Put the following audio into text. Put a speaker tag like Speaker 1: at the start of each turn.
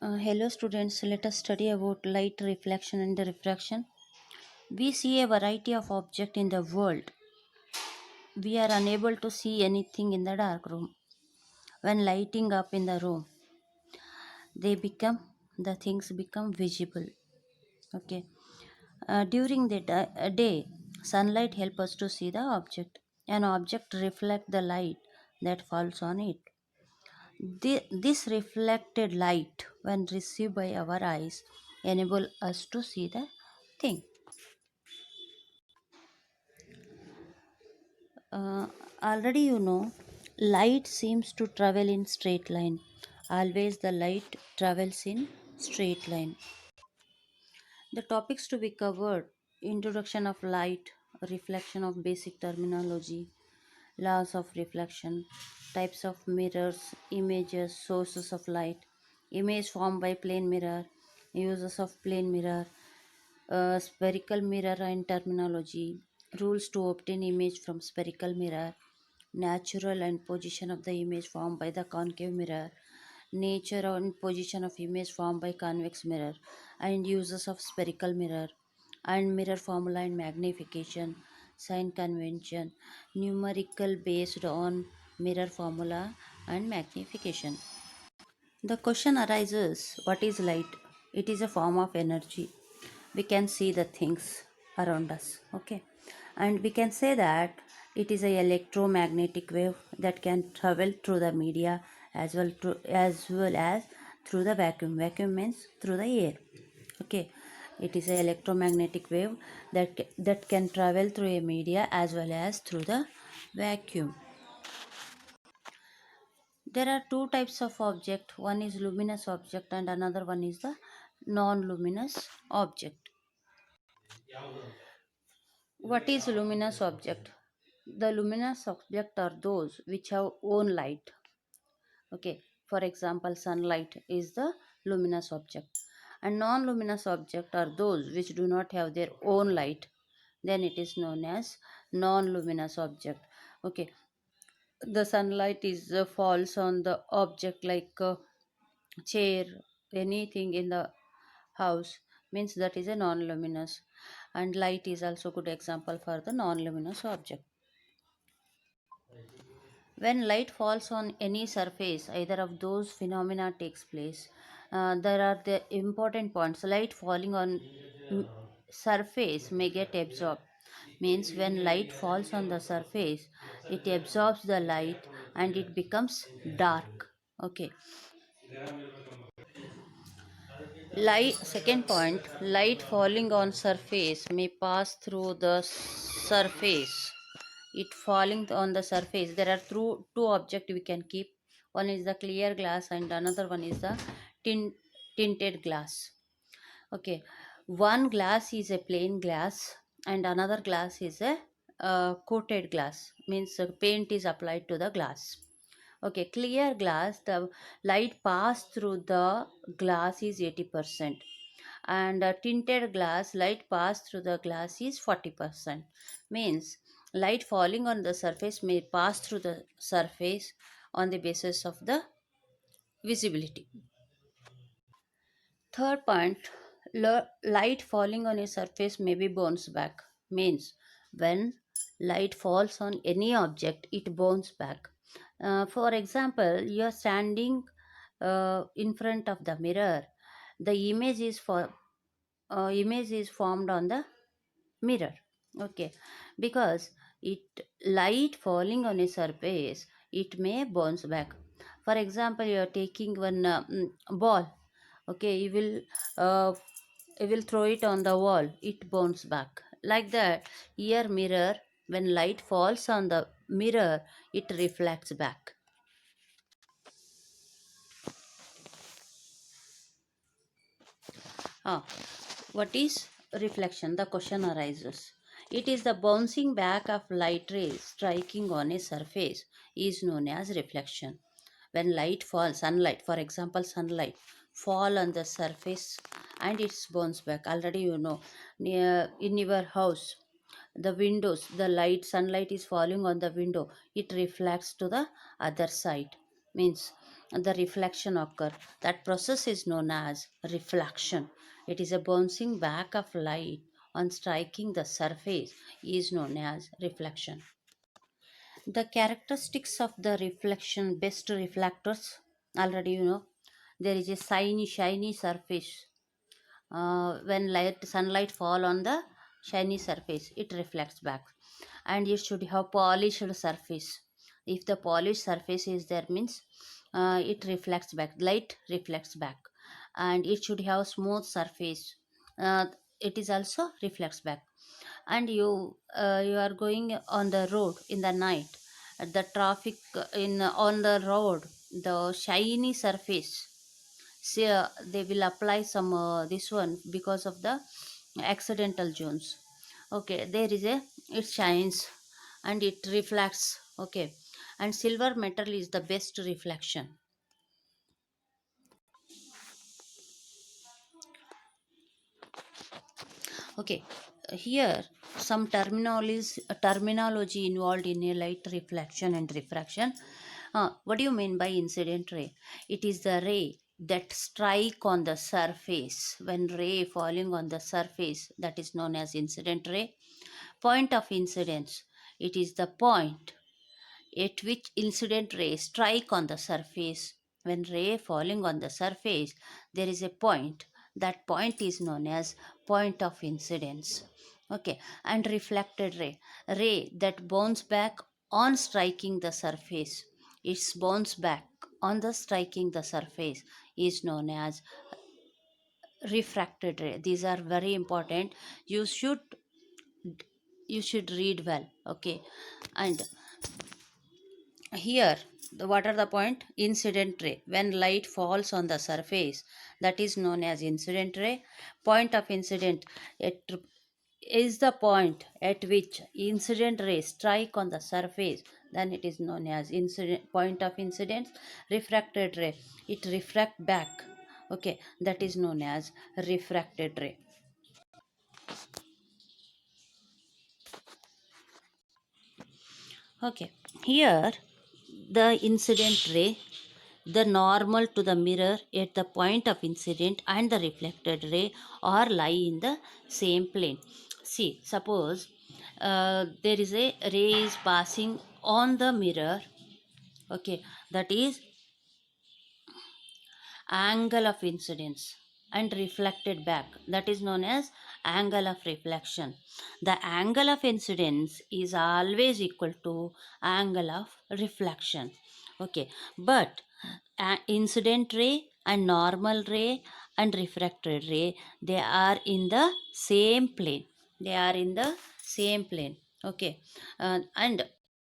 Speaker 1: Hello students, let us study about light reflection and refraction. We see a variety of objects in the world. We are unable to see anything in the dark room. When lighting up in the room, the things become visible. Okay. During the day, sunlight helps us to see the object. An object reflects the light that falls on it. This reflected light, when received by our eyes, enable us to see the thing. Uh, Already you know, light seems to travel in straight line. Always the light travels in straight line. The topics to be covered: introduction of light, reflection of basic terminology, laws of reflection, types of mirrors, images, sources of light, image formed by plane mirror, uses of plane mirror, spherical mirror and terminology, rules to obtain image from spherical mirror, natural and position of the image formed by the concave mirror, nature and position of image formed by convex mirror, and uses of spherical mirror, and mirror formula and magnification, sign convention, numerical based on mirror formula and magnification. The question arises, what is light? It is a form of energy. We can see the things around us. Okay. And we can say that it is a electromagnetic wave that can travel through the media as well as through the vacuum. Vacuum means through the air. Okay. It is a electromagnetic wave that can travel through a media as well as through the vacuum. There are two types of object. One is luminous object and another one is the non-luminous object. What is luminous object? The luminous object are those which have own light. Okay. For example, sunlight is the luminous object. And non-luminous object are those which do not have their own light. Then it is known as non-luminous object. Okay. The sunlight is falls on the object like chair, anything in the house, means that is a non-luminous, and light is also good example for the non-luminous object. When light falls on any surface, either of those phenomena takes place. There are the important points. Light falling on mm, surface may get absorbed, means when light falls on the surface, it absorbs the light and it becomes dark. Okay. Light, second point, light falling on surface may pass through the surface. It falling on the surface. There are two objects we can keep. One is the clear glass and another one is the tin, tinted glass. Okay, one glass is a plain glass and another glass is a coated glass. Means paint is applied to the glass. Okay, clear glass, the light pass through the glass is 80%, and tinted glass, light pass through the glass is 40%. Means light falling on the surface may pass through the surface on the basis of the visibility. Third point, light falling on a surface may be bounce back. Means when light falls on any object, it bounce back. For example, you are standing in front of the mirror. The image is formed on the mirror. Okay, because it light falling on a surface, it may bounce back. For example, you are taking one ball. Okay, uh, you will throw it on the wall, it bounce back like that. Here mirror, when light falls on the mirror, it reflects back. Ah, what is reflection? The question arises. It is the bouncing back of light rays striking on a surface is known as reflection. When light falls, sunlight, for example, sunlight fall on the surface and it's bounce back. Already you know, near in your house, the windows, the light, sunlight is falling on the window, it reflects to the other side. Means the reflection occur. That process is known as reflection. It is a bouncing back of light on striking the surface is known as reflection. The characteristics of the reflection best reflectors, already you know, there is a shiny surface. When light sunlight fall on the shiny surface, it reflects back, and it should have polished surface. If the polished surface is there means it reflects back, light reflects back. And it should have smooth surface, uh, it is also reflects back. And you are going on the road in the night, the traffic in on the road, the shiny surface, see, they will apply some this one because of the accidental zones. Okay, there is a, it shines and it reflects. Okay, and silver metal is the best reflection. Okay, here some terminology involved in a light reflection and refraction. What do you mean by incident ray? It is the ray that strike on the surface. When ray falling on the surface, that is known as incident ray. Point of incidence. It is the point at which incident rays strike on the surface. When ray falling on the surface, there is a point. That point is known as point of incidence. Okay, and reflected ray that bounce back on striking the surface. Its bounce back on the striking the surface is known as refracted ray. These are very important. You should you should read well. Okay, and here, what are the point? Incident ray. When light falls on the surface, that is known as incident ray. Point of incident. It is the point at which incident rays strike on the surface. Then it is known as incident point of incidence. Refracted ray. It refract back. Okay, that is known as refracted ray. Okay, here the incident ray, the normal to the mirror at the point of incident and the reflected ray are lie in the same plane. See, suppose there is a ray is passing on the mirror. Okay, that is angle of incidence and reflected back, that is known as angle of reflection. The angle of incidence is always equal to angle of reflection. Okay, but incident ray and normal ray and refracted ray, they are in the same plane, they are in the same plane. Okay, and